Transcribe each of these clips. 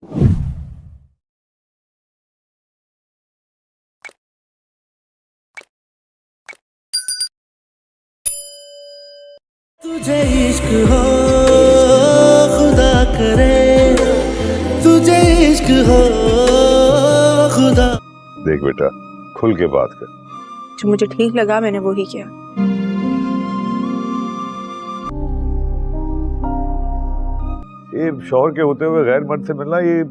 तुझे इश्क हो खुदा करे, तुझे इश्क हो खुदा। देख बेटा, खुल के बात कर। जो मुझे ठीक लगा मैंने वो ही किया। ये शौहर के होते हुए गैर मर्द से मिलना, ये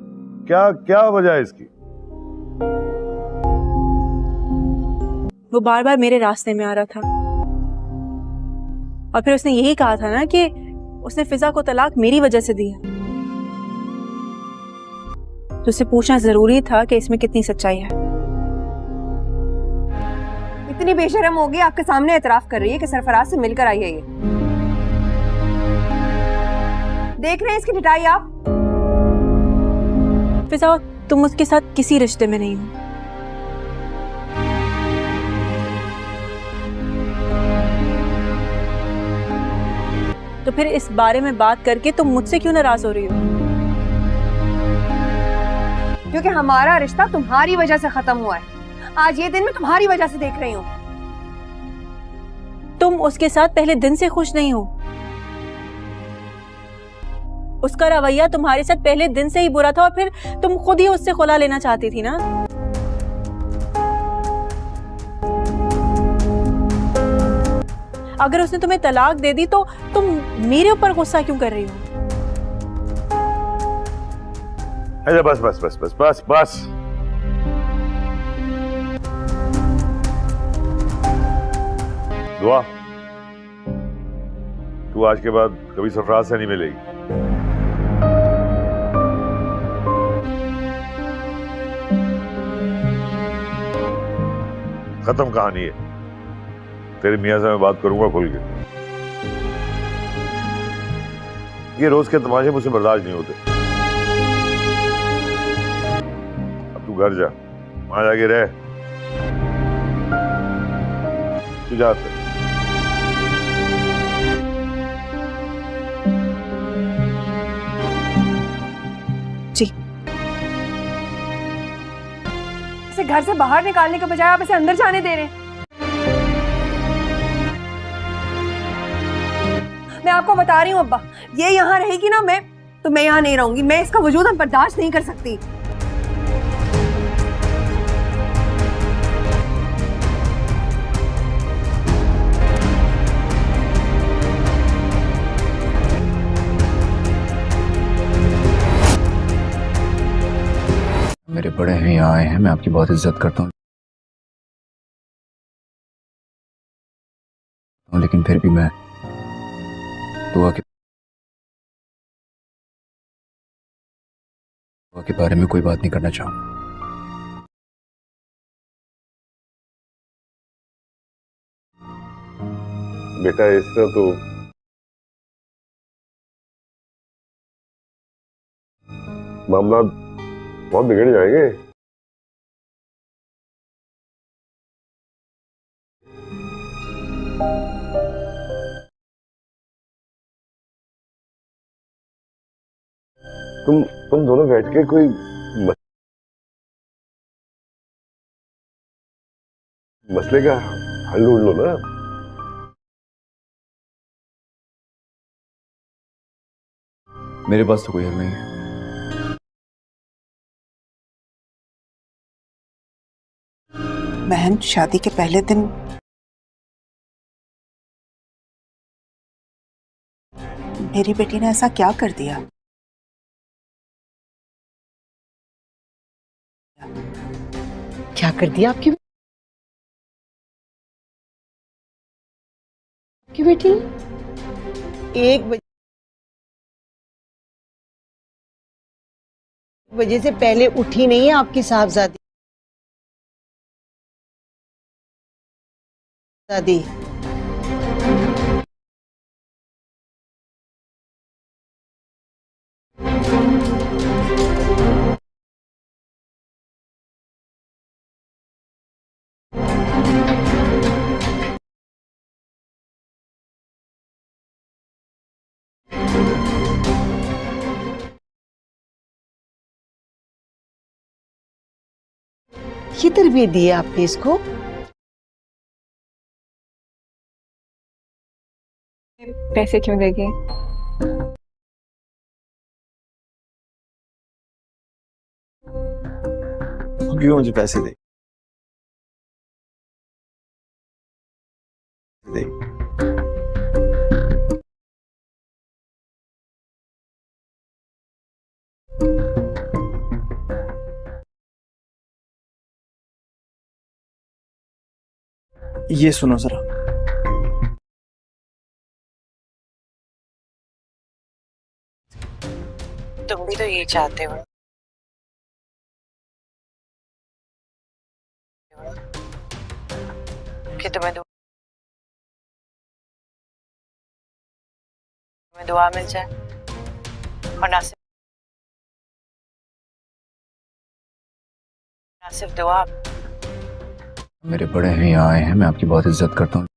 क्या क्या वजह है इसकी? वो बार बार मेरे रास्ते में आ रहा था और फिर उसने यही कहा था ना कि उसने फिजा को तलाक मेरी वजह से दी है। तो उसे पूछना जरूरी था कि इसमें कितनी सच्चाई है। इतनी बेशरम होगी, आपके सामने एतराफ कर रही है कि सरफराज से मिलकर आई है ये। देख रहे हैं इसकी पिटाई आप। फिजा, तुम उसके साथ किसी रिश्ते में नहीं हो। तो फिर इस बारे में बात करके तुम मुझसे क्यों नाराज हो रही हो? क्योंकि हमारा रिश्ता तुम्हारी वजह से खत्म हुआ है। आज ये दिन मैं तुम्हारी वजह से देख रही हूँ। तुम उसके साथ पहले दिन से खुश नहीं हो। उसका रवैया तुम्हारे साथ पहले दिन से ही बुरा था और फिर तुम खुद ही उससे खुला लेना चाहती थी ना। अगर उसने तुम्हें तलाक दे दी तो तुम मेरे ऊपर गुस्सा क्यों कर रही हो? अरे बस बस बस बस बस बस। दुआ, तू आज के बाद कभी सरफराज से नहीं मिलेगी। खत्म कहानी है। तेरे मियां से मैं बात करूंगा खुल के। ये रोज के तमाशे मुझसे बर्दाश्त नहीं होते। अब तू घर जा, वहां जाके रह। तू जा। जी, इसे घर से बाहर निकालने के बजाय आप इसे अंदर जाने दे रहे हैं। मैं आपको बता रही हूँ अब्बा, ये यहाँ रहेगी ना, मैं यहाँ नहीं रहूंगी। मैं इसका वजूद हम बर्दाश्त नहीं कर सकती। मेरे बड़े हैं, यहाँ आए हैं, मैं आपकी बहुत इज्जत करता हूँ, लेकिन फिर भी मैं दुआ के बारे में कोई बात नहीं करना चाहूँ। बेटा, इस तरह तो मामला बहुत बिगड़ जाएंगे। तुम दोनों बैठ के कोई मसले का हल ढूंढ लो ना। मेरे पास तो कोई हल नहीं है। बहन, शादी के पहले दिन मेरी बेटी ने ऐसा क्या कर दिया? क्या कर दिया आपकी बेटी ने? एक वजह से पहले उठी नहीं है आपकी साहबजादी। ये तरबियत दी है आपने इसको? पैसे क्यों देगी? क्यों मुझे पैसे दे दे ये सुनो जरा। तुम भी तो ये चाहते हो कि तुम्हें दुआ मिल जाए, और ना सिर्फ दुआ। मेरे बड़े हैं, यहाँ आए हैं, मैं आपकी बहुत इज्जत करता हूँ,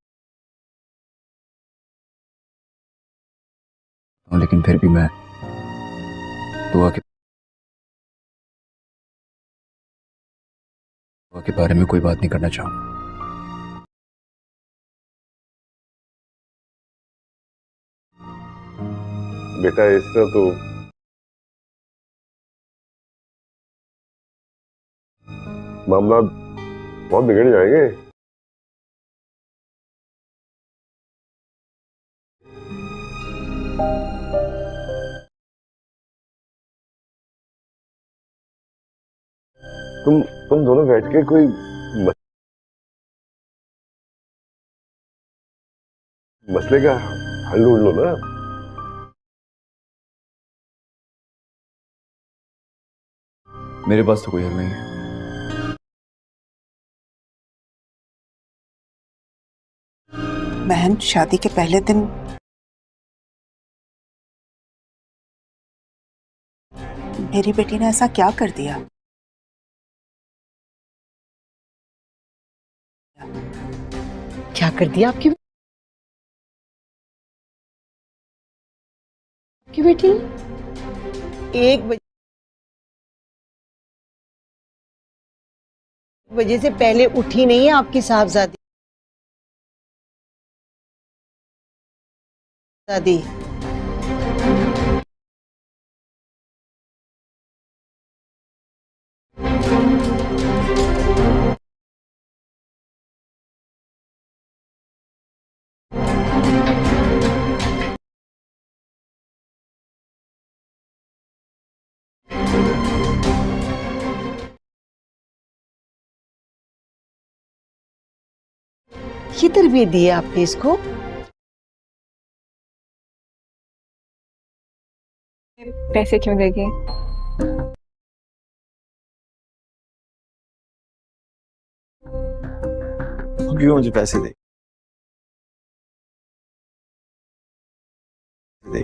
लेकिन फिर भी मैं दुआ के बारे में कोई बात नहीं करना चाहूंगा। बेटा इस तरह तो मामला बहुत बिगड़ जाएंगे। तुम दोनों बैठ के कोई मसले का हल ढूंढ लो ना। मेरे पास तो कोई हल नहीं है। बहन, शादी के पहले दिन मेरी बेटी ने ऐसा क्या कर दिया? क्या कर दिया आपकी बेटी ने? 1 बजे से पहले उठी नहीं है आपकी साहबजादी दादी। ये तरबियत दी है आपने इसको? पैसे क्यों देगी? क्यों मुझे पैसे दे दे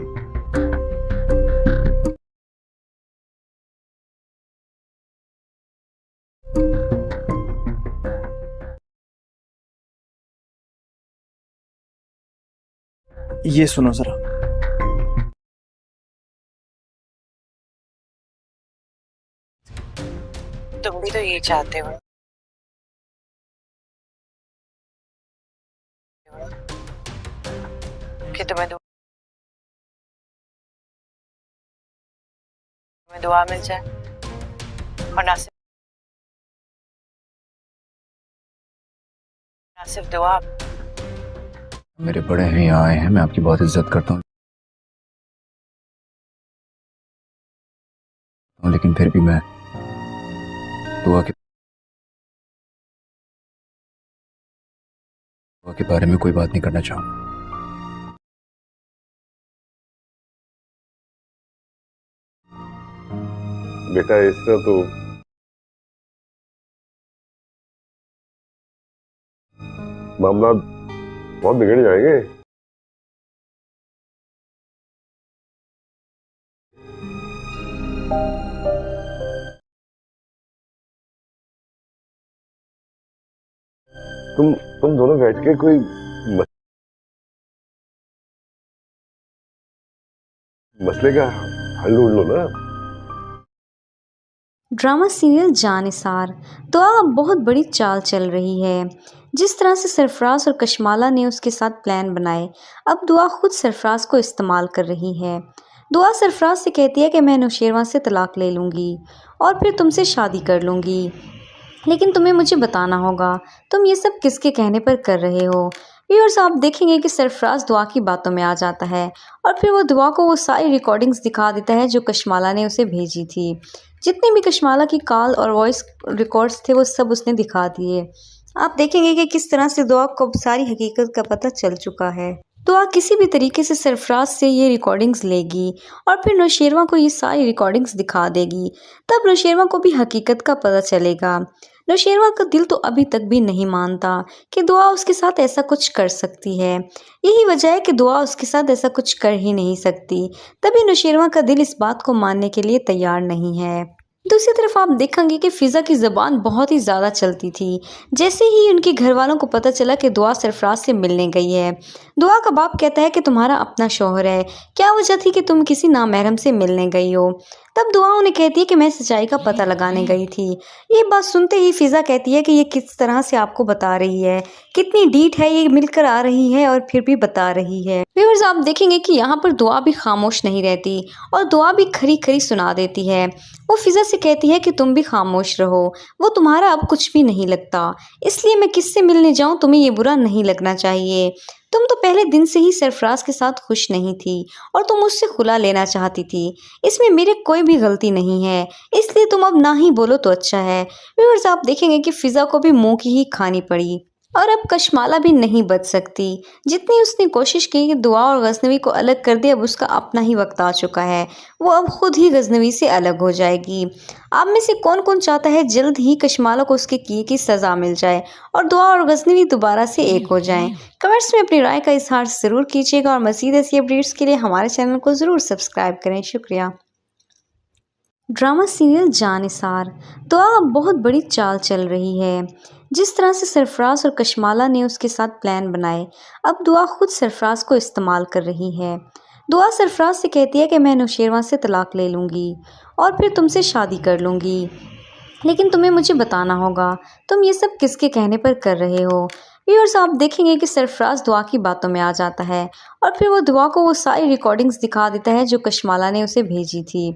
ये सुनो जरा। तुम भी तो ये चाहते हो कि तुम्हें दुआ मिल जाए, और ना सिर्फ दुआ। मेरे बड़े हैं, यहाँ आए हैं, मैं आपकी बहुत इज्जत करता हूँ, लेकिन फिर भी मैं दुआ के बारे में कोई बात नहीं करना चाहूंगा। बेटा इस तरह तो मामला बहुत बिगड़ जाएंगे। तुम दोनों बैठ के कोई मसले का हल ढूंढ लो ना। ड्रामा सीरियल जानिसार दुआ अब बहुत बड़ी चाल चल रही है। जिस तरह से सरफराज और कशमाला ने उसके साथ प्लान बनाए, अब दुआ खुद सरफराज को इस्तेमाल कर रही है। दुआ सरफराज से कहती है कि मैं नौशेरवां से तलाक ले लूँगी और फिर तुमसे शादी कर लूँगी, लेकिन तुम्हें मुझे बताना होगा तुम ये सब किसके कहने पर कर रहे हो। व्यूअर्स, आप देखेंगे कि सरफराज दुआ की बातों में आ जाता है और फिर वो दुआ को वो सारी रिकॉर्डिंग्स दिखा देता है जो कशमाला ने उसे भेजी थी। जितने भी कशमाला की कॉल और वॉइस रिकॉर्ड्स थे वो सब उसने दिखा दिए। आप देखेंगे कि किस तरह से दुआ को अब सारी हकीकत का पता चल चुका है। दुआ किसी भी तरीके से सरफराज से ये रिकॉर्डिंग्स लेगी और फिर नौशेरवां को ये सारी रिकॉर्डिंग्स दिखा देगी। तब नौशेरवां को भी हकीकत का पता चलेगा। नौशेरवां का दिल तो अभी तक भी नहीं मानता कि दुआ उसके साथ ऐसा कुछ कर सकती है। यही वजह है कि दुआ उसके साथ ऐसा कुछ कर ही नहीं सकती। तभी नौशेरवां का दिल इस बात को मानने के लिए तैयार नहीं है। दूसरी तरफ आप देखेंगे कि फिज़ा की ज़बान बहुत ही ज़्यादा चलती थी। जैसे ही उनके घर वालों को पता चला कि दुआ सरफराज से मिलने गई है, दुआ का बाप कहता है कि तुम्हारा अपना शौहर है, क्या वजह थी कि तुम किसी नामहरम से मिलने गई हो। तब दुआ उन्हें कहती है कि मैं सच्चाई का पता लगाने गई थी। ये बात सुनते ही फिज़ा कहती है कि ये किस तरह से आपको बता रही है, कितनी डीठ है, ये मिलकर आ रही है और फिर भी बता रही है। व्यूअर्स, आप देखेंगे कि यहाँ पर दुआ भी खामोश नहीं रहती और दुआ भी खरी खरी सुना देती है। वो फिज़ा से कहती है कि तुम भी खामोश रहो, वो तुम्हारा अब कुछ भी नहीं लगता, इसलिए मैं किससे मिलने जाऊँ तुम्हें ये बुरा नहीं लगना चाहिए। तुम तो पहले दिन से ही सरफराज के साथ खुश नहीं थी और तुम उससे खुला लेना चाहती थी। इसमें मेरे कोई भी गलती नहीं है, इसलिए तुम अब ना ही बोलो तो अच्छा है। व्यूअर्स, आप देखेंगे कि फिज़ा को भी मुंह की ही खानी पड़ी और अब कशमाला भी नहीं बच सकती। जितनी उसने कोशिश की कि दुआ और गजनवी को अलग कर दे, अब उसका अपना ही वक्त आ चुका है। वो अब खुद ही गजनवी से अलग हो जाएगी। आप में से कौन कौन चाहता है जल्द ही कशमाला को उसके किए की सज़ा मिल जाए और दुआ और गजनवी दोबारा से एक हो जाएं? कमेंट्स में अपनी राय का इजहार ज़रूर कीजिएगा और मज़ीद ऐसी अपडेट्स के लिए हमारे चैनल को ज़रूर सब्सक्राइब करें। शुक्रिया। ड्रामा सीरियल जानिसार दुआ अब बहुत बड़ी चाल चल रही है। जिस तरह से सरफराज और कशमाला ने उसके साथ प्लान बनाए, अब दुआ खुद सरफराज को इस्तेमाल कर रही है। दुआ सरफराज से कहती है कि मैं नौशेरवां से तलाक ले लूँगी और फिर तुमसे शादी कर लूँगी, लेकिन तुम्हें मुझे बताना होगा तुम ये सब किसके कहने पर कर रहे हो। व्यूअर्स, आप देखेंगे कि सरफराज दुआ की बातों में आ जाता है और फिर वो दुआ को वो सारी रिकॉर्डिंग्स दिखा देता है जो कशमाला ने उसे भेजी थी।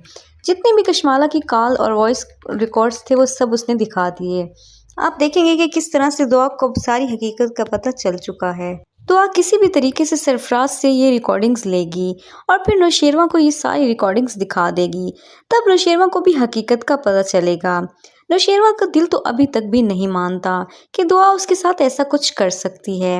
जितने भी कशमाला की कॉल और वॉइस रिकॉर्ड्स थे वो सब उसने दिखा दिए। आप देखेंगे कि किस तरह से दुआ को अब सारी हकीकत का पता चल चुका है। दुआ किसी भी तरीके से सरफराज से ये रिकॉर्डिंग्स लेगी और फिर नौशेरवां को ये सारी रिकॉर्डिंग्स दिखा देगी। तब नौशेरवां को भी हकीकत का पता चलेगा। नौशेरवां का दिल तो अभी तक भी नहीं मानता कि दुआ उसके साथ ऐसा कुछ कर सकती है।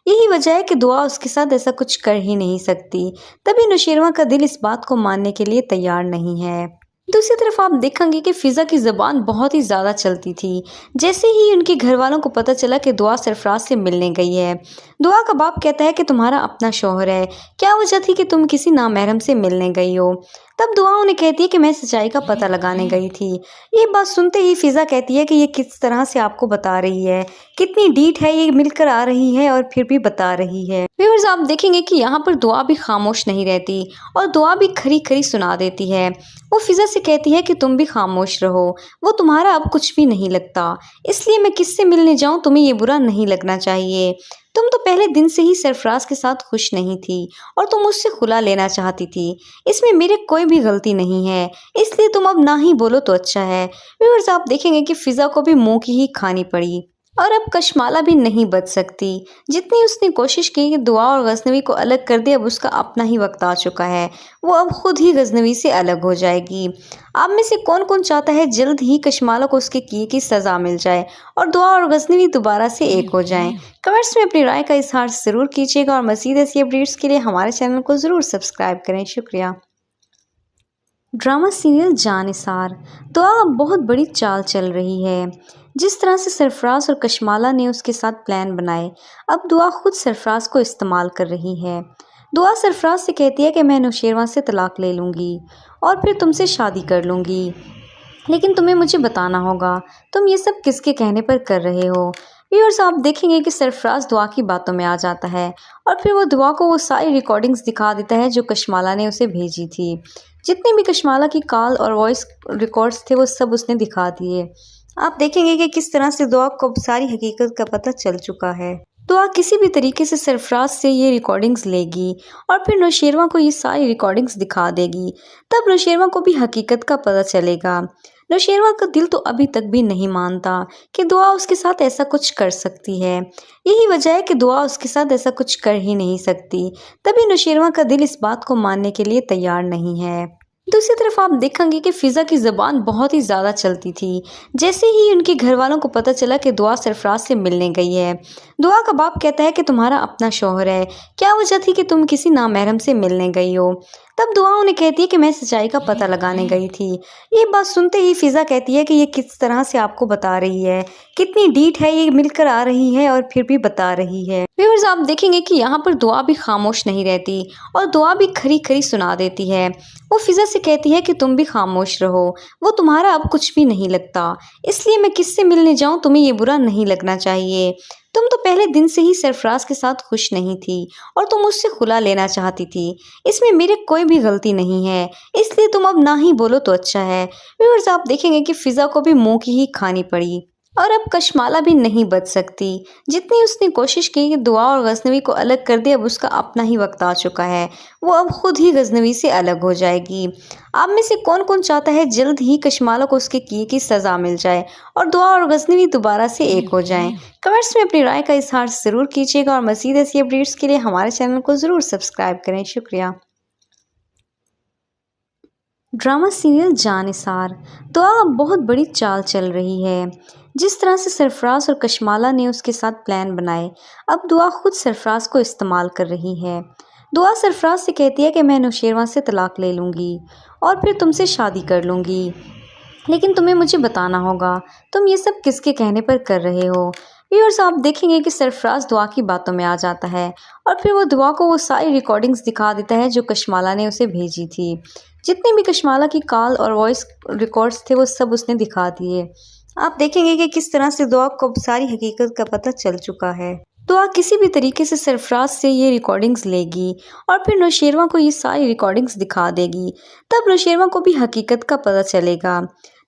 यही वजह है कि दुआ उसके साथ ऐसा कुछ कर ही नहीं सकती। तभी नौशेरवां का दिल इस बात को मानने के लिए तैयार नहीं है। दूसरी तरफ आप देखेंगे कि फिज़ा की ज़बान बहुत ही ज़्यादा चलती थी। जैसे ही उनके घर वालों को पता चला कि दुआ सरफराज से मिलने गई है, दुआ का बाप कहता है कि तुम्हारा अपना शौहर है, क्या वजह थी कि तुम किसी नामहरम से मिलने गई हो। तब दुआ उन्हें कहती है कि मैं सच्चाई का पता लगाने गई थी। ये बात सुनते ही फिज़ा कहती है कि ये किस तरह से आपको बता रही है, कितनी डीठ है, ये मिलकर आ रही है और फिर भी बता रही है। व्यूअर्स, आप देखेंगे कि यहाँ पर दुआ भी खामोश नहीं रहती और दुआ भी खरी खरी सुना देती है। वो फिज़ा से कहती है कि तुम भी खामोश रहो, वो तुम्हारा अब कुछ भी नहीं लगता, इसलिए मैं किससे मिलने जाऊँ तुम्हें ये बुरा नहीं लगना चाहिए। तुम तो पहले दिन से ही सरफराज के साथ खुश नहीं थी और तुम उससे खुला लेना चाहती थी। इसमें मेरे कोई भी गलती नहीं है, इसलिए तुम अब ना ही बोलो तो अच्छा है। व्यूअर्स, आप देखेंगे कि फिज़ा को भी मुंह की ही खानी पड़ी और अब कशमाला भी नहीं बच सकती। जितनी उसने कोशिश की कि दुआ और गजनवी को अलग कर दे, अब उसका अपना ही वक्त आ चुका है। वो अब खुद ही गजनवी से अलग हो जाएगी। आप में से कौन कौन चाहता है जल्द ही कशमाला को उसके किए की सज़ा मिल जाए और दुआ और गजनवी दोबारा से एक हो जाएं? कमेंट्स में अपनी राय का इजहार ज़रूर कीजिएगा और मज़ीद ऐसी अपडेट्स के लिए हमारे चैनल को ज़रूर सब्सक्राइब करें। शुक्रिया। ड्रामा सीरियल जानिसार दुआ अब बहुत बड़ी चाल चल रही है। जिस तरह से सरफराज और कशमाला ने उसके साथ प्लान बनाए, अब दुआ खुद सरफराज को इस्तेमाल कर रही है। दुआ सरफराज से कहती है कि मैं नौशेरवां से तलाक ले लूँगी और फिर तुमसे शादी कर लूँगी, लेकिन तुम्हें मुझे बताना होगा तुम ये सब किसके कहने पर कर रहे हो। व्यूअर्स, आप देखेंगे कि सरफराज दुआ की बातों में आ जाता है और फिर वो दुआ को वो सारी रिकॉर्डिंग्स दिखा देता है जो कशमाला ने उसे भेजी थी। जितने भी कश्माला की कॉल और वॉइस रिकॉर्ड्स थे वो सब उसने दिखा दिए। आप देखेंगे कि किस तरह से दुआ को अब सारी हकीकत का पता चल चुका है। दुआ किसी भी तरीके से सरफराज से ये रिकॉर्डिंग्स लेगी और फिर नौशेरवा को ये सारी रिकॉर्डिंग्स दिखा देगी। तब नौशेरवा को भी हकीकत का पता चलेगा। नौशेरवा का दिल तो अभी तक भी नहीं मानता कि दुआ उसके साथ ऐसा कुछ कर सकती है। यही वजह है कि दुआ उसके साथ ऐसा कुछ कर ही नहीं सकती। तभी नौशेरवा का दिल इस बात को मानने के लिए तैयार नहीं है। दूसरी तरफ आप देखेंगे कि फिज़ा की ज़बान बहुत ही ज़्यादा चलती थी। जैसे ही उनके घर वालों को पता चला कि दुआ सरफराज से मिलने गई है, दुआ का बाप कहता है कि तुम्हारा अपना शौहर है, क्या वजह थी कि तुम किसी नामहरम से मिलने गई हो। तब दुआ उन्हें कहती है कि मैं सच्चाई का पता लगाने गई थी। ये बात सुनते ही फिज़ा कहती है कि ये किस तरह से आपको बता रही है, कितनी डीठ है, ये मिलकर आ रही है और फिर भी बता रही है। व्यूअर्स, आप देखेंगे कि यहाँ पर दुआ भी खामोश नहीं रहती और दुआ भी खरी खरी सुना देती है। वो फिज़ा से कहती है कि तुम भी खामोश रहो, वो तुम्हारा अब कुछ भी नहीं लगता, इसलिए मैं किससे मिलने जाऊँ तुम्हें ये बुरा नहीं लगना चाहिए। तुम तो पहले दिन से ही सरफराज के साथ खुश नहीं थी और तुम उससे खुला लेना चाहती थी। इसमें मेरे कोई भी गलती नहीं है, इसलिए तुम अब ना ही बोलो तो अच्छा है। व्यूअर्स, आप देखेंगे कि फिज़ा को भी मुंह की ही खानी पड़ी और अब कश्माला भी नहीं बच सकती। जितनी उसने कोशिश की कि दुआ और गजनवी को अलग कर दे, अब उसका अपना ही वक्त आ चुका है। वो अब खुद ही गजनवी से अलग हो जाएगी। आप में से कौन कौन चाहता है जल्द ही कश्माला को उसके किए की सज़ा मिल जाए और दुआ और गजनवी दोबारा से एक हो जाएं? कमेंट्स में अपनी राय का इजहार ज़रूर कीजिएगा और मज़ीद ऐसी अपडेट्स के लिए हमारे चैनल को ज़रूर सब्सक्राइब करें। शुक्रिया। ड्रामा सीरियल जानिसार दुआ अब बहुत बड़ी चाल चल रही है। जिस तरह से सरफराज और कश्माला ने उसके साथ प्लान बनाए, अब दुआ खुद सरफराज को इस्तेमाल कर रही है। दुआ सरफराज से कहती है कि मैं नौशेरवा से तलाक ले लूँगी और फिर तुमसे शादी कर लूँगी, लेकिन तुम्हें मुझे बताना होगा तुम ये सब किसके कहने पर कर रहे हो। व्यूअर्स, आप देखेंगे कि सरफराज दुआ की बातों में आ जाता है और फिर वो दुआ को वो सारी रिकॉर्डिंग्स दिखा देता है जो कश्माला ने उसे भेजी थी। जितने भी कश्माला की कॉल और वॉइस रिकॉर्ड्स थे वो सब उसने दिखा दिए। आप देखेंगे कि किस तरह से दुआ को अब सारी हकीकत का पता चल चुका है। दुआ किसी भी तरीके से सरफराज से ये रिकॉर्डिंग्स लेगी और फिर नौशेरवा को ये सारी रिकॉर्डिंग्स दिखा देगी। तब नौशेरवा को भी हकीकत का पता चलेगा।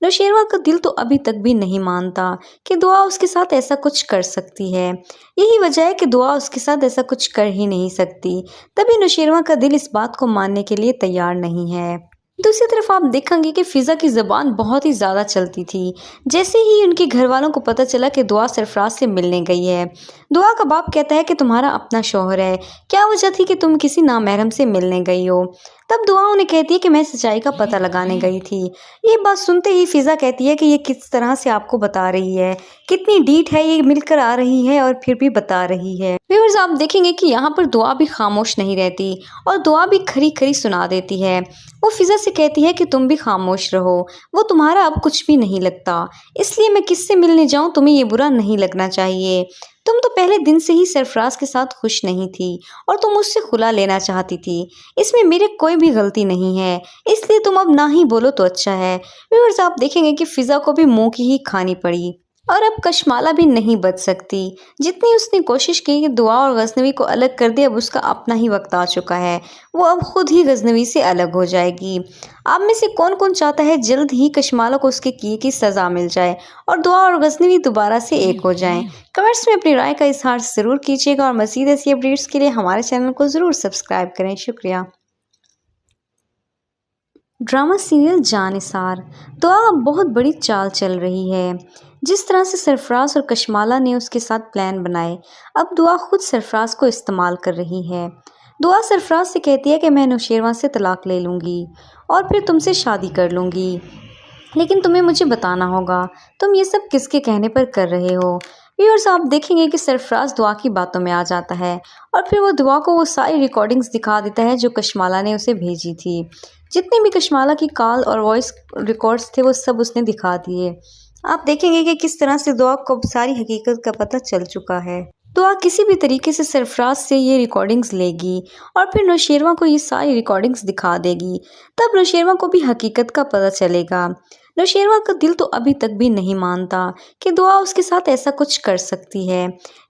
नौशेरवा का दिल तो अभी तक भी नहीं मानता कि दुआ उसके साथ ऐसा कुछ कर सकती है। यही वजह है कि दुआ उसके साथ ऐसा कुछ कर ही नहीं सकती। तभी नौशेरवा का दिल इस बात को मानने के लिए तैयार नहीं है। दूसरी तरफ आप देखेंगे कि फिज़ा की ज़बान बहुत ही ज़्यादा चलती थी। जैसे ही उनके घर वालों को पता चला कि दुआ सरफराज से मिलने गई है, दुआ का बाप कहता है कि तुम्हारा अपना शौहर है, क्या वजह थी कि तुम किसी नामहरम से मिलने गई हो। तब दुआ उन्हें कहती है कि मैं सच्चाई का पता लगाने गई थी। ये बात सुनते ही फिज़ा कहती है कि ये किस तरह से आपको बता रही है, कितनी डीठ है, ये मिलकर आ रही है और फिर भी बता रही है। व्यूअर्स, आप देखेंगे कि यहाँ पर दुआ भी खामोश नहीं रहती और दुआ भी खरी खरी सुना देती है। वो फिज़ा से कहती है कि तुम भी खामोश रहो, वो तुम्हारा अब कुछ भी नहीं लगता, इसलिए मैं किससे मिलने जाऊँ तुम्हें ये बुरा नहीं लगना चाहिए। तुम तो पहले दिन से ही सरफराज के साथ खुश नहीं थी और तुम उससे खुला लेना चाहती थी। इसमें मेरे कोई भी गलती नहीं है, इसलिए तुम अब ना ही बोलो तो अच्छा है। व्यूअर्स, आप देखेंगे कि फिज़ा को भी मुंह की ही खानी पड़ी और अब कश्माला भी नहीं बच सकती। जितनी उसने कोशिश की कि दुआ और गजनवी को अलग कर दे, अब उसका अपना ही वक्त आ चुका है। वो अब खुद ही गजनवी से अलग हो जाएगी। आप में से कौन कौन चाहता है जल्द ही कश्माला को उसके किए की सज़ा मिल जाए और दुआ और गजनवी दोबारा से एक हो जाएं? कमेंट्स में अपनी राय का इजहार ज़रूर कीजिएगा और मज़ीद ऐसी अपडेट्स के लिए हमारे चैनल को ज़रूर सब्सक्राइब करें। शुक्रिया। ड्रामा सीरियल जानिसार दुआ अब बहुत बड़ी चाल चल रही है। जिस तरह से सरफराज और कश्माला ने उसके साथ प्लान बनाए, अब दुआ खुद सरफराज को इस्तेमाल कर रही है। दुआ सरफराज से कहती है कि मैं नौशेरवा से तलाक ले लूँगी और फिर तुमसे शादी कर लूँगी, लेकिन तुम्हें मुझे बताना होगा तुम ये सब किसके कहने पर कर रहे हो। व्यूअर्स, आप देखेंगे कि सरफराज दुआ की बातों में आ जाता है और फिर वो दुआ को वो सारी रिकॉर्डिंग्स दिखा देता है जो कश्माला ने उसे भेजी थी। जितने भी कश्माला की कॉल और वॉइस रिकॉर्ड्स थे वो सब उसने दिखा दिए। आप देखेंगे कि किस तरह से दुआ को अब सारी हकीकत का पता चल चुका है। दुआ किसी भी तरीके से सरफराज से ये रिकॉर्डिंग्स लेगी और फिर नौशेरवा को ये सारी रिकॉर्डिंग्स दिखा देगी। तब नौशेरवा को भी हकीकत का पता चलेगा। नौशेरवा का दिल तो अभी तक भी नहीं मानता कि दुआ उसके साथ ऐसा कुछ कर सकती है।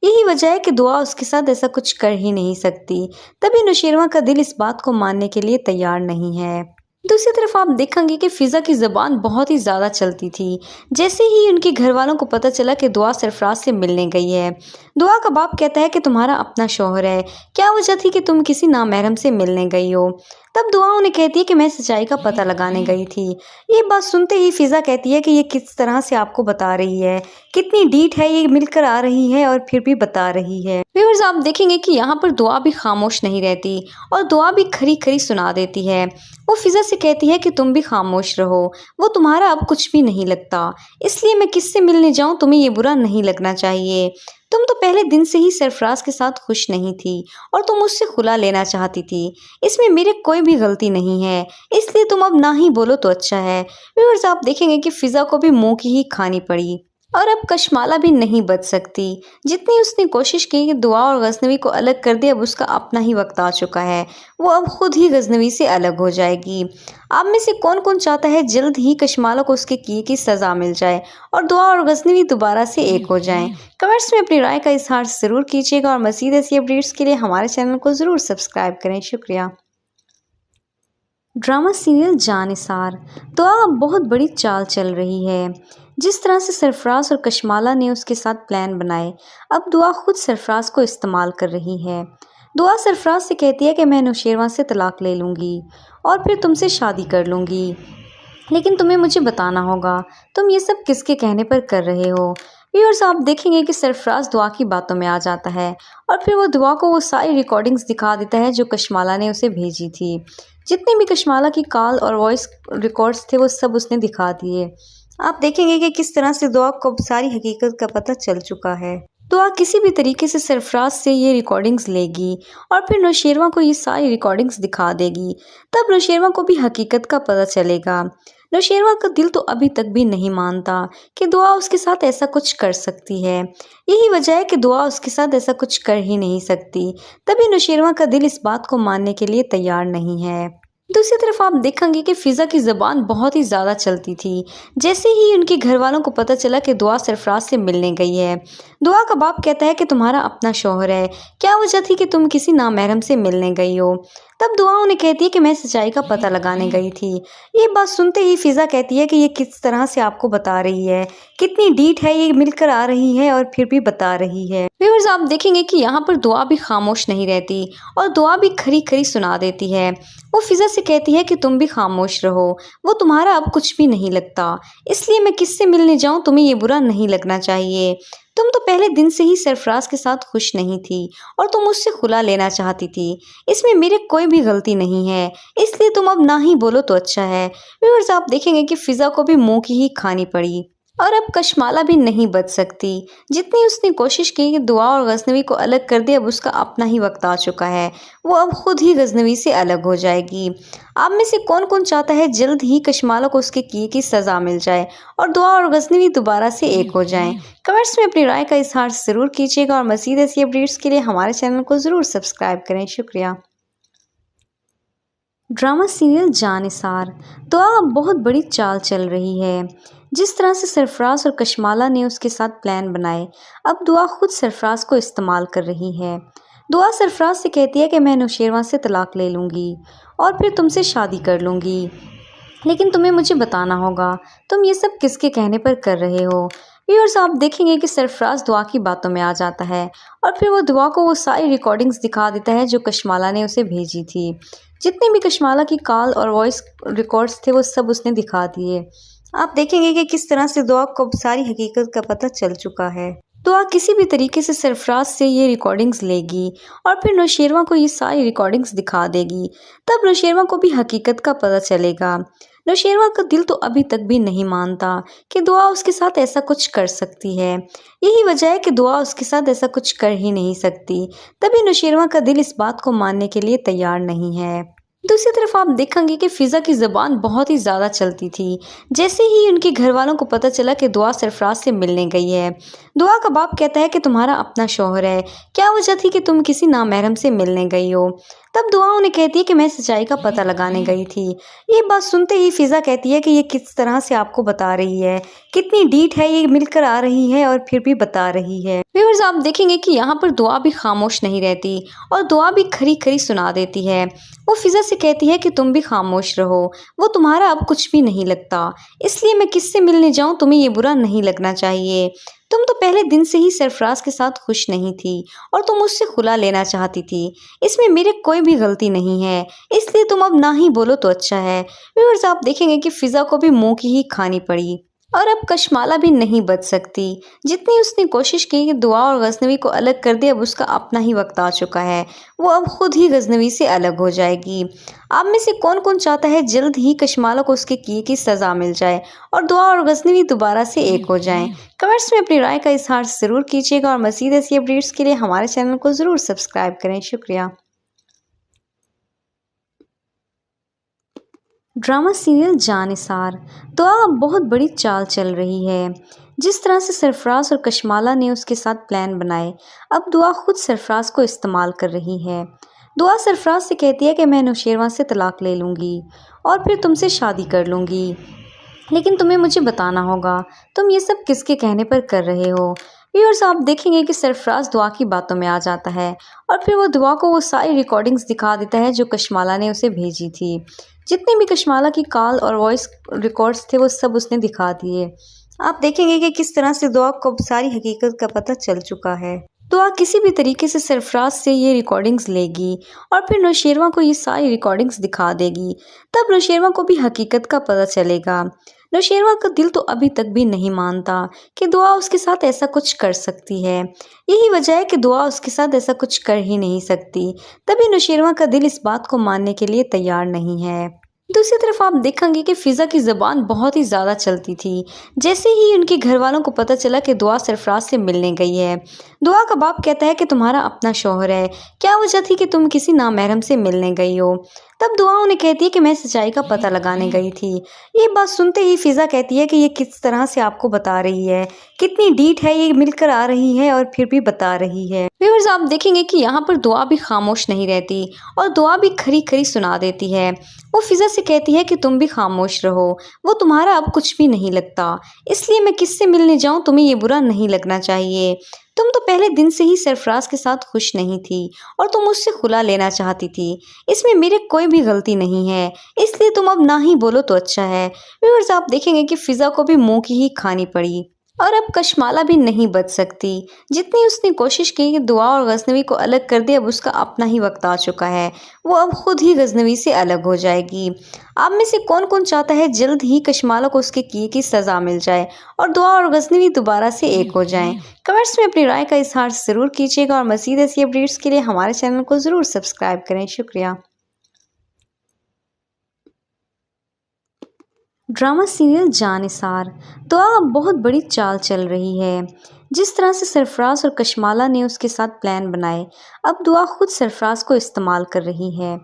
यही वजह है कि दुआ उसके साथ ऐसा कुछ कर ही नहीं सकती। तभी नौशेरवा का दिल इस बात को मानने के लिए तैयार नहीं है। दूसरी तरफ आप देखेंगे कि फिज़ा की ज़बान बहुत ही ज़्यादा चलती थी। जैसे ही उनके घर वालों को पता चला कि दुआ सरफराज से मिलने गई है, दुआ का बाप कहता है कि तुम्हारा अपना शौहर है, क्या वजह थी कि तुम किसी नामहरम से मिलने गई हो। तब दुआ उन्हें कहती है कि मैं सच्चाई का पता लगाने गई थी। ये बात सुनते ही फिज़ा कहती है कि ये किस तरह से आपको बता रही है, कितनी डीठ है, ये मिलकर आ रही है और फिर भी बता रही है। व्यूअर्स, आप देखेंगे कि यहाँ पर दुआ भी खामोश नहीं रहती और दुआ भी खरी खरी सुना देती है। वो फिज़ा से कहती है कि तुम भी खामोश रहो, वो तुम्हारा अब कुछ भी नहीं लगता, इसलिए मैं किससे मिलने जाऊँ तुम्हें ये बुरा नहीं लगना चाहिए। तुम तो पहले दिन से ही सरफराज के साथ खुश नहीं थी और तुम उससे खुला लेना चाहती थी, इसमें मेरे कोई भी गलती नहीं है, इसलिए तुम अब ना ही बोलो तो अच्छा है। व्यूअर्स, आप देखेंगे कि फिज़ा को भी मुंह की ही खानी पड़ी और अब कशमाला भी नहीं बच सकती। जितनी उसने कोशिश की कि दुआ और गजनवी को अलग कर दे, अब उसका अपना ही वक्त आ चुका है, वो अब खुद ही गजनवी से अलग हो जाएगी। आप में से कौन कौन चाहता है जल्द ही कशमाला को उसके किए की सज़ा मिल जाए और दुआ और गजनवी दोबारा से एक हो जाएं? कमेंट्स में अपनी राय का इजहार ज़रूर कीजिएगा और मज़ीद ऐसी अपडेट्स के लिए हमारे चैनल को ज़रूर सब्सक्राइब करें। शुक्रिया। ड्रामा सीरियल जानिसार तो अब बहुत बड़ी चाल चल रही है। जिस तरह से सरफराज और कशमाला ने उसके साथ प्लान बनाए, अब दुआ खुद सरफराज को इस्तेमाल कर रही है। दुआ सरफराज से कहती है कि मैं नौशेरवां से तलाक ले लूँगी और फिर तुमसे शादी कर लूँगी, लेकिन तुम्हें मुझे बताना होगा तुम ये सब किसके कहने पर कर रहे हो। व्यूअर्स, आप देखेंगे कि सरफराज दुआ की बातों में आ जाता है और फिर वो दुआ को वो सारी रिकॉर्डिंग्स दिखा देता है जो कशमाला ने उसे भेजी थी। जितने भी कशमाला की कॉल और वॉइस रिकॉर्ड्स थे वो सब उसने दिखा दिए। आप देखेंगे कि किस तरह से दुआ को सारी हकीकत का पता चल चुका है। दुआ किसी भी तरीके से सरफराज से ये रिकॉर्डिंग्स लेगी और फिर नौशेरवां को ये सारी रिकॉर्डिंग्स दिखा देगी। तब नौशेरवां को भी हकीकत का पता चलेगा। नौशेरवां का दिल तो अभी तक भी नहीं मानता कि दुआ उसके साथ ऐसा कुछ कर सकती है। यही वजह है कि दुआ उसके साथ ऐसा कुछ कर ही नहीं सकती। तभी नौशेरवां का दिल इस बात को मानने के लिए तैयार नहीं है। दूसरी तरफ आप देखेंगे कि फिज़ा की ज़बान बहुत ही ज़्यादा चलती थी। जैसे ही उनके घर वालों को पता चला कि दुआ सरफराज से मिलने गई है, दुआ का बाप कहता है कि तुम्हारा अपना शौहर है, क्या वजह थी कि तुम किसी नामहरम से मिलने गई हो। तब दुआ उन्हें कहती है कि मैं सच्चाई का पता लगाने गई थी। ये बात सुनते ही फिज़ा कहती है कि ये किस तरह से आपको बता रही है, कितनी डीठ है, ये मिलकर आ रही है और फिर भी बता रही है। व्यूअर्स, आप देखेंगे कि यहाँ पर दुआ भी खामोश नहीं रहती और दुआ भी खरी खरी सुना देती है। वो फिज़ा से कहती है कि तुम भी खामोश रहो, वो तुम्हारा अब कुछ भी नहीं लगता, इसलिए मैं किससे मिलने जाऊँ तुम्हें ये बुरा नहीं लगना चाहिए। तुम तो पहले दिन से ही सरफराज के साथ खुश नहीं थी और तुम उससे खुला लेना चाहती थी, इसमें मेरे कोई भी गलती नहीं है, इसलिए तुम अब ना ही बोलो तो अच्छा है। व्यूअर्स, आप देखेंगे कि फिज़ा को भी मुंह की ही खानी पड़ी और अब कशमाला भी नहीं बच सकती। जितनी उसने कोशिश की कि दुआ और गजनवी को अलग कर दे, अब उसका अपना ही वक्त आ चुका है, वो अब खुद ही गजनवी से अलग हो जाएगी। आप में से कौन कौन चाहता है जल्द ही कशमाला को उसके किए की सज़ा मिल जाए और दुआ और गजनवी दोबारा से एक हो जाएं? कमेंट्स में अपनी राय का इजहार ज़रूर कीजिएगा और मज़ीद ऐसी अपडेट्स के लिए हमारे चैनल को ज़रूर सब्सक्राइब करें। शुक्रिया। ड्रामा सीरियल जानिसार तो अब बहुत बड़ी चाल चल रही है। जिस तरह से सरफराज और कशमाला ने उसके साथ प्लान बनाए, अब दुआ खुद सरफराज को इस्तेमाल कर रही है। दुआ सरफराज से कहती है कि मैं नौशेरवां से तलाक ले लूँगी और फिर तुमसे शादी कर लूँगी, लेकिन तुम्हें मुझे बताना होगा तुम ये सब किसके कहने पर कर रहे हो। व्यूअर्स, आप देखेंगे कि सरफराज दुआ की बातों में आ जाता है और फिर वो दुआ को वो सारी रिकॉर्डिंग्स दिखा देता है जो कशमाला ने उसे भेजी थी। जितने भी कशमाला की कॉल और वॉइस रिकॉर्ड्स थे वो सब उसने दिखा दिए। आप देखेंगे कि किस तरह से दुआ को सारी हकीकत का पता चल चुका है। दुआ किसी भी तरीके से सरफराज से ये रिकॉर्डिंग्स लेगी और फिर नौशेरवां को ये सारी रिकॉर्डिंग्स दिखा देगी। तब नौशेरवां को भी हकीकत का पता चलेगा। नौशेरवां का दिल तो अभी तक भी नहीं मानता कि दुआ उसके साथ ऐसा कुछ कर सकती है। यही वजह है कि दुआ उसके साथ ऐसा कुछ कर ही नहीं सकती। तभी नौशेरवां का दिल इस बात को मानने के लिए तैयार नहीं है। दूसरी तरफ आप देखेंगे कि फिज़ा की ज़बान बहुत ही ज़्यादा चलती थी। जैसे ही उनके घर वालों को पता चला कि दुआ सरफराज से मिलने गई है, दुआ का बाप कहता है कि तुम्हारा अपना शौहर है, क्या वजह थी कि तुम किसी नामहरम से मिलने गई हो। तब दुआ उन्हें कहती है कि मैं सच्चाई का पता लगाने गई थी। ये बात सुनते ही फिजा कहती है कि ये किस तरह से आपको बता रही है, कितनी डीठ है, ये मिलकर आ रही है और फिर भी बता रही है। व्यूअर्स, आप देखेंगे कि यहाँ पर दुआ भी खामोश नहीं रहती और दुआ भी खरी खरी सुना देती है। वो फिजा से कहती है कि तुम भी खामोश रहो, वो तुम्हारा अब कुछ भी नहीं लगता, इसलिए मैं किससे मिलने जाऊँ तुम्हें ये बुरा नहीं लगना चाहिए। तुम तो पहले दिन से ही सरफराज के साथ खुश नहीं थी और तुम उससे खुला लेना चाहती थी, इसमें मेरे कोई भी गलती नहीं है, इसलिए तुम अब ना ही बोलो तो अच्छा है। व्यूअर्स, आप देखेंगे कि फिजा को भी मुंह की ही खानी पड़ी और अब कशमाला भी नहीं बच सकती। जितनी उसने कोशिश की कि दुआ और गजनवी को अलग कर दे, अब उसका अपना ही वक्त आ चुका है, वो अब खुद ही गजनवी से अलग हो जाएगी। आप में से कौन कौन चाहता है जल्द ही कशमाला को उसके किए की सज़ा मिल जाए और दुआ और गजनवी दोबारा से एक हो जाएं? कमेंट्स में अपनी राय का इजहार ज़रूर कीजिएगा और मज़ीद ऐसी अपडेट्स के लिए हमारे चैनल को ज़रूर सब्सक्राइब करें। शुक्रिया। ड्रामा सीरियल जानिसार दुआ अब बहुत बड़ी चाल चल रही है। जिस तरह से सरफराज और कशमाला ने उसके साथ प्लान बनाए, अब दुआ खुद सरफराज को इस्तेमाल कर रही है। दुआ सरफराज से कहती है कि मैं नौशेरवां से तलाक ले लूँगी और फिर तुमसे शादी कर लूँगी, लेकिन तुम्हें मुझे बताना होगा तुम ये सब किसके कहने पर कर रहे हो। व्यूअर्स, आप देखेंगे कि सरफराज दुआ की बातों में आ जाता है और फिर वो दुआ को वो सारी रिकॉर्डिंग्स दिखा देता है जो कशमाला ने उसे भेजी थी। जितने भी कशमाला की कॉल और वॉइस रिकॉर्ड्स थे वो सब उसने दिखा दिए। आप देखेंगे कि किस तरह से दुआ को सारी हकीकत का पता चल चुका है। दुआ किसी भी तरीके से सरफराज से ये रिकॉर्डिंग्स लेगी और फिर नौशेरवां को ये सारी रिकॉर्डिंग्स दिखा देगी। तब नौशेरवां को भी हकीकत का पता चलेगा। नौशेरवां का दिल तो अभी तक भी नहीं मानता कि दुआ उसके साथ ऐसा कुछ कर सकती है। यही वजह है कि दुआ उसके साथ ऐसा कुछ कर ही नहीं सकती। तभी नौशेरवां का दिल इस बात को मानने के लिए तैयार नहीं है। दूसरी तरफ आप देखेंगे कि फिजा की ज़बान बहुत ही ज़्यादा चलती थी। जैसे ही उनके घर वालों को पता चला कि दुआ सरफराज से मिलने गई है, दुआ का बाप कहता है कि तुम्हारा अपना शौहर है, क्या वजह थी कि तुम किसी नामहरम से मिलने गई हो। तब दुआ उन्हें कहती है कि मैं सच्चाई का पता लगाने गई थी। ये बात सुनते ही फिजा कहती है कि ये किस तरह से आपको बता रही है, कितनी डीठ है, ये मिलकर आ रही है और फिर भी बता रही है। व्यूअर्स, आप देखेंगे कि यहाँ पर दुआ भी खामोश नहीं रहती और दुआ भी खरी खरी सुना देती है। वो फिजा से कहती है कि तुम भी खामोश रहो, वो तुम्हारा अब कुछ भी नहीं लगता, इसलिए मैं किससे मिलने जाऊँ तुम्हें ये बुरा नहीं लगना चाहिए। तुम तो पहले दिन से ही सरफराज के साथ खुश नहीं थी और तुम उससे खुला लेना चाहती थी, इसमें मेरे कोई भी गलती नहीं है, इसलिए तुम अब ना ही बोलो तो अच्छा है। व्यूअर्स, आप देखेंगे कि फिजा को भी मुंह की ही खानी पड़ी और अब कशमाला भी नहीं बच सकती। जितनी उसने कोशिश की कि दुआ और गजनवी को अलग कर दे, अब उसका अपना ही वक्त आ चुका है, वो अब खुद ही गजनवी से अलग हो जाएगी। आप में से कौन कौन चाहता है जल्द ही कशमाला को उसके किए की सज़ा मिल जाए और दुआ और गजनवी दोबारा से एक हो जाएं? कमेंट्स में अपनी राय का इजहार ज़रूर कीजिएगा और मज़ीद ऐसी अपडेट्स के लिए हमारे चैनल को ज़रूर सब्सक्राइब करें। शुक्रिया। ड्रामा सीरियल जानिसार दुआ अब बहुत बड़ी चाल चल रही है। जिस तरह से सरफराज और कशमाला ने उसके साथ प्लान बनाए, अब दुआ खुद सरफराज को इस्तेमाल कर रही है।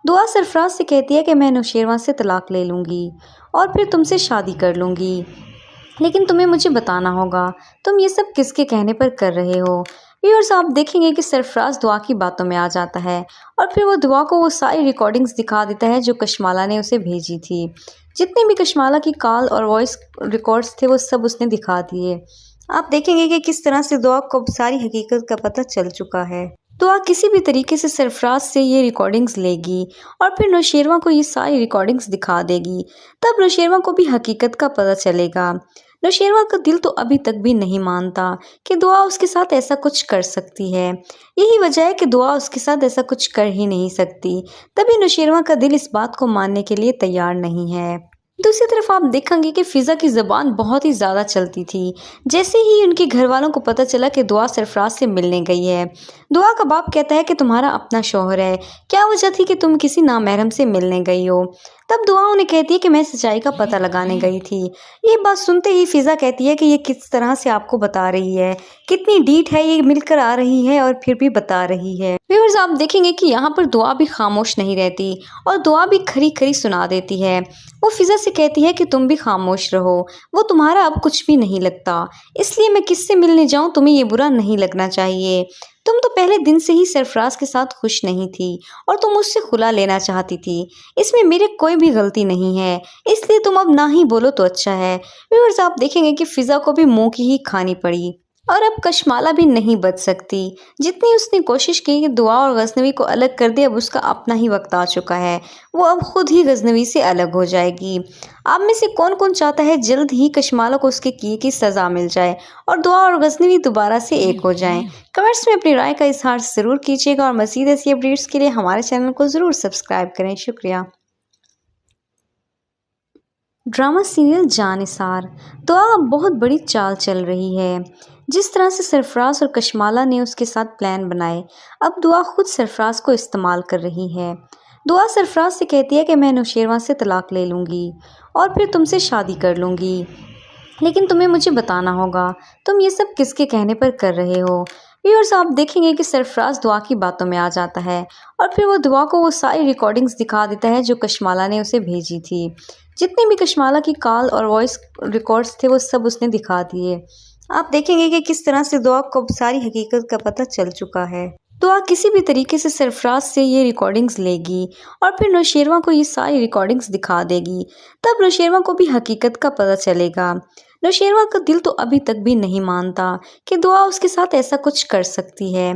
दुआ सरफराज से कहती है कि मैं नौशेरवां से तलाक ले लूँगी और फिर तुमसे शादी कर लूँगी, लेकिन तुम्हें मुझे बताना होगा तुम ये सब किसके कहने पर कर रहे हो। व्यूअर्स, आप देखेंगे कि सरफराज दुआ की बातों में आ जाता है और फिर वो दुआ को वो सारी रिकॉर्डिंग्स दिखा देता है जो कशमाला ने उसे भेजी थी। जितने भी कशमाला की कॉल और वॉइस रिकॉर्ड्स थे वो सब उसने दिखा दिए। आप देखेंगे कि किस तरह से दुआ को सारी हकीकत का पता चल चुका है। दुआ किसी भी तरीके से सरफराज से ये रिकॉर्डिंग्स लेगी और फिर नौशेरवां को ये सारी रिकॉर्डिंग्स दिखा देगी। तब नौशेरवां को भी हकीकत का पता चलेगा। नौशेरवां का दिल तो अभी तक भी नहीं मानता कि दुआ उसके साथ ऐसा कुछ कर सकती है। यही वजह है कि दुआ उसके साथ ऐसा कुछ कर ही नहीं सकती। तभी नौशेरवां का दिल इस बात को मानने के लिए तैयार नहीं है। दूसरी तरफ आप देखेंगे कि फिजा की ज़बान बहुत ही ज़्यादा चलती थी। जैसे ही उनके घर वालों को पता चला कि दुआ सरफराज से मिलने गई है, दुआ का बाप कहता है कि तुम्हारा अपना शौहर है, क्या वजह थी कि तुम किसी नामहरम से मिलने गई हो। तब दुआ उन्हें कहती है कि मैं सच्चाई का पता लगाने गई थी। ये बात सुनते ही फिजा कहती है कि ये किस तरह से आपको बता रही है, कितनी डीठ है, ये मिलकर आ रही है और फिर भी बता रही है। व्यूअर्स, आप देखेंगे कि यहाँ पर दुआ भी खामोश नहीं रहती और दुआ भी खरी खरी सुना देती है। वो फिजा से कहती है कि तुम भी खामोश रहो, वो तुम्हारा अब कुछ भी नहीं लगता, इसलिए मैं किससे मिलने जाऊँ तुम्हें ये बुरा नहीं लगना चाहिए। तुम तो पहले दिन से ही सरफराज के साथ खुश नहीं थी और तुम उससे खुला लेना चाहती थी। इसमें मेरी कोई भी गलती नहीं है, इसलिए तुम अब ना ही बोलो तो अच्छा है। व्यूअर्स, आप देखेंगे कि फिजा को भी मुंह की ही खानी पड़ी और अब कशमाला भी नहीं बच सकती। जितनी उसने कोशिश की कि दुआ और गजनवी को अलग कर दे, अब उसका अपना ही वक्त आ चुका है। वो अब खुद ही गजनवी से अलग हो जाएगी। आप में से कौन कौन चाहता है जल्द ही कशमाला को उसके किए की सज़ा मिल जाए और दुआ और गजनवी दोबारा से एक हो जाएं? कमेंट्स में अपनी राय का इजहार ज़रूर कीजिएगा और मज़ीद ऐसी अपडेट्स के लिए हमारे चैनल को ज़रूर सब्सक्राइब करें। शुक्रिया। ड्रामा सीरियल जानिसार तो अब बहुत बड़ी चाल चल रही है। जिस तरह से सरफराज और कशमाला ने उसके साथ प्लान बनाए, अब दुआ खुद सरफराज को इस्तेमाल कर रही है। दुआ सरफराज से कहती है कि मैं नौशेरवा से तलाक ले लूँगी और फिर तुमसे शादी कर लूँगी, लेकिन तुम्हें मुझे बताना होगा तुम ये सब किसके कहने पर कर रहे हो। व्यूअर्स, आप देखेंगे कि सरफराज दुआ की बातों में आ जाता है और फिर वो दुआ को वो सारी रिकॉर्डिंग्स दिखा देता है जो कशमाला ने उसे भेजी थी। जितने भी कशमाला की कॉल और वॉइस रिकॉर्ड्स थे वो सब उसने दिखा दिए। आप देखेंगे कि किस तरह से दुआ को सारी हकीकत का पता चल चुका है। दुआ किसी भी तरीके से सरफराज से ये रिकॉर्डिंग्स लेगी और फिर नौशेरवा को ये सारी रिकॉर्डिंग्स दिखा देगी। तब नौशेरवा को भी हकीकत का पता चलेगा। नौशेरवा का दिल तो अभी तक भी नहीं मानता कि दुआ उसके साथ ऐसा कुछ कर सकती है।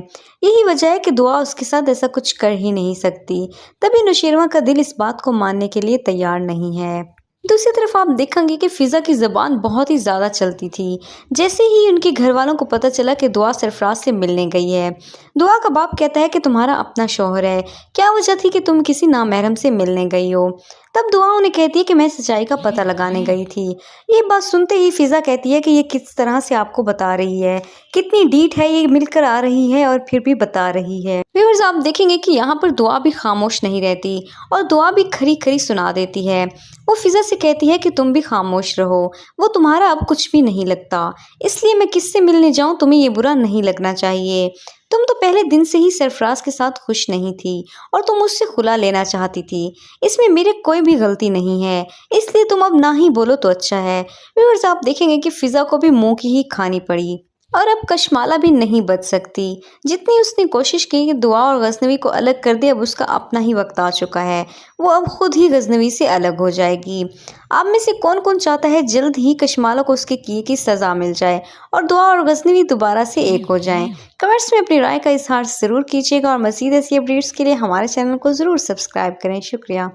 यही वजह है कि दुआ उसके साथ ऐसा कुछ कर ही नहीं सकती। तभी नौशेरवा का दिल इस बात को मानने के लिए तैयार नहीं है। दूसरी तरफ आप देखेंगे कि फिजा की ज़बान बहुत ही ज़्यादा चलती थी। जैसे ही उनके घर वालों को पता चला कि दुआ सरफराज से मिलने गई है, दुआ का बाप कहता है कि तुम्हारा अपना शौहर है, क्या वजह थी कि तुम किसी नामहरम से मिलने गई हो। तब दुआ उन्हें कहती है कि मैं सच्चाई का पता लगाने गई थी। ये बात सुनते ही फिजा कहती है कि ये किस तरह से आपको बता रही है, कितनी डीठ है, ये मिलकर आ रही है और फिर भी बता रही है। व्यूअर्स, आप देखेंगे कि यहाँ पर दुआ भी खामोश नहीं रहती और दुआ भी खरी खरी सुना देती है। वो फिजा से कहती है कि तुम भी खामोश रहो, वो तुम्हारा अब कुछ भी नहीं लगता, इसलिए मैं किससे मिलने जाऊँ तुम्हें ये बुरा नहीं लगना चाहिए। तुम तो पहले दिन से ही सरफराज के साथ खुश नहीं थी और तुम उससे खुला लेना चाहती थी। इसमें मेरी कोई भी गलती नहीं है, इसलिए तुम अब ना ही बोलो तो अच्छा है। व्यूअर्स, आप देखेंगे कि फिजा को भी मुंह की ही खानी पड़ी और अब कशमाला भी नहीं बच सकती। जितनी उसने कोशिश की कि दुआ और गजनवी को अलग कर दे, अब उसका अपना ही वक्त आ चुका है। वो अब खुद ही गजनवी से अलग हो जाएगी। आप में से कौन कौन चाहता है जल्द ही कशमाला को उसके किए की सज़ा मिल जाए और दुआ और गजनवी दोबारा से एक हो जाएं? कमेंट्स में अपनी राय का इजहार ज़रूर कीजिएगा और मज़ीद ऐसी अपडेट्स के लिए हमारे चैनल को ज़रूर सब्सक्राइब करें। शुक्रिया।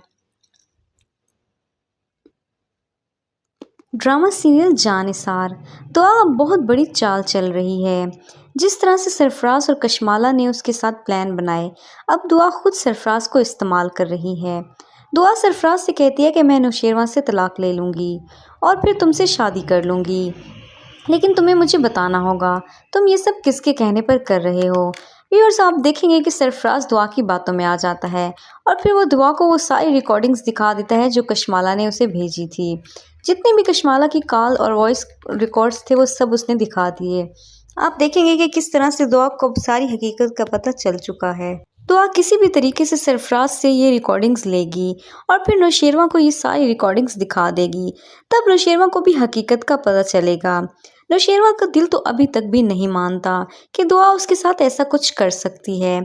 ड्रामा सीरियल जानिसार तो अब बहुत बड़ी चाल चल रही है। जिस तरह से सरफराज और कशमाला ने उसके साथ प्लान बनाए, अब दुआ खुद सरफराज को इस्तेमाल कर रही है। दुआ सरफराज से कहती है कि मैं नौशेरवा से तलाक ले लूँगी और फिर तुमसे शादी कर लूँगी, लेकिन तुम्हें मुझे बताना होगा तुम ये सब किसके कहने पर कर रहे हो। व्यूअर्स, आप देखेंगे कि सरफराज दुआ की बातों में आ जाता है और फिर वो दुआ को वो सारी रिकॉर्डिंग्स दिखा देता है जो कशमाला ने उसे भेजी थी। जितने भी कशमाला की कॉल और वॉइस रिकॉर्ड्स थे वो सब उसने दिखा दिए। आप देखेंगे कि किस तरह से दुआ को सारी हकीकत का पता चल चुका है। दुआ किसी भी तरीके से सरफराज से ये रिकॉर्डिंग्स लेगी और फिर नौशेरवा को ये सारी रिकॉर्डिंग्स दिखा देगी। तब नौशेरवा को भी हकीकत का पता चलेगा। नौशेरवा का दिल तो अभी तक भी नहीं मानता कि दुआ उसके साथ ऐसा कुछ कर सकती है।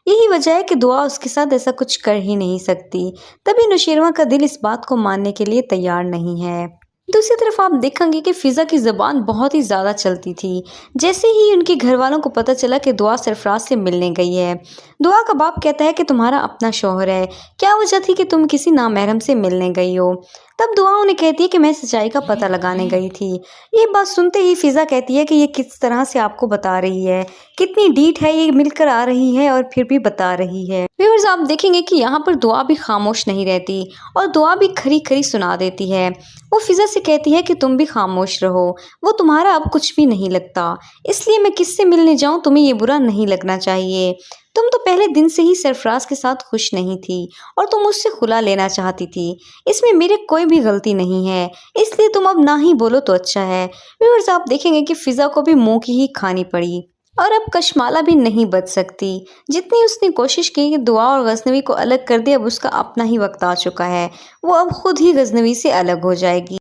यही वजह है कि दुआ उसके साथ ऐसा कुछ कर ही नहीं सकती। तभी नौशेरवा का दिल इस बात को मानने के लिए तैयार नहीं है। दूसरी तरफ आप देखेंगे कि फिजा की ज़बान बहुत ही ज़्यादा चलती थी। जैसे ही उनके घर वालों को पता चला कि दुआ सरफराज से मिलने गई है, दुआ का बाप कहता है कि तुम्हारा अपना शौहर है, क्या वजह थी कि तुम किसी नामहरम से मिलने गई हो। तब दुआ उन्हें कहती है कि मैं सच्चाई का पता लगाने गई थी। ये बात सुनते ही फिजा कहती है कि ये किस तरह से आपको बता रही है, कितनी डीठ है, ये मिलकर आ रही है और फिर भी बता रही है। व्यूअर्स, आप देखेंगे कि यहाँ पर दुआ भी खामोश नहीं रहती और दुआ भी खरी खरी सुना देती है। वो फिजा से कहती है कि तुम भी खामोश रहो, वो तुम्हारा अब कुछ भी नहीं लगता, इसलिए मैं किससे मिलने जाऊँ तुम्हें ये बुरा नहीं लगना चाहिए। तुम तो पहले दिन से ही सरफराज के साथ खुश नहीं थी और तुम उससे खुला लेना चाहती थी। इसमें मेरी कोई भी गलती नहीं है, इसलिए तुम अब ना ही बोलो तो अच्छा है। व्यूअर्स, आप देखेंगे कि फिजा को भी मुंह की ही खानी पड़ी और अब कशमाला भी नहीं बच सकती। जितनी उसने कोशिश की कि दुआ और गजनवी को अलग कर दे, अब उसका अपना ही वक्त आ चुका है। वो अब खुद ही गजनवी से अलग हो जाएगी।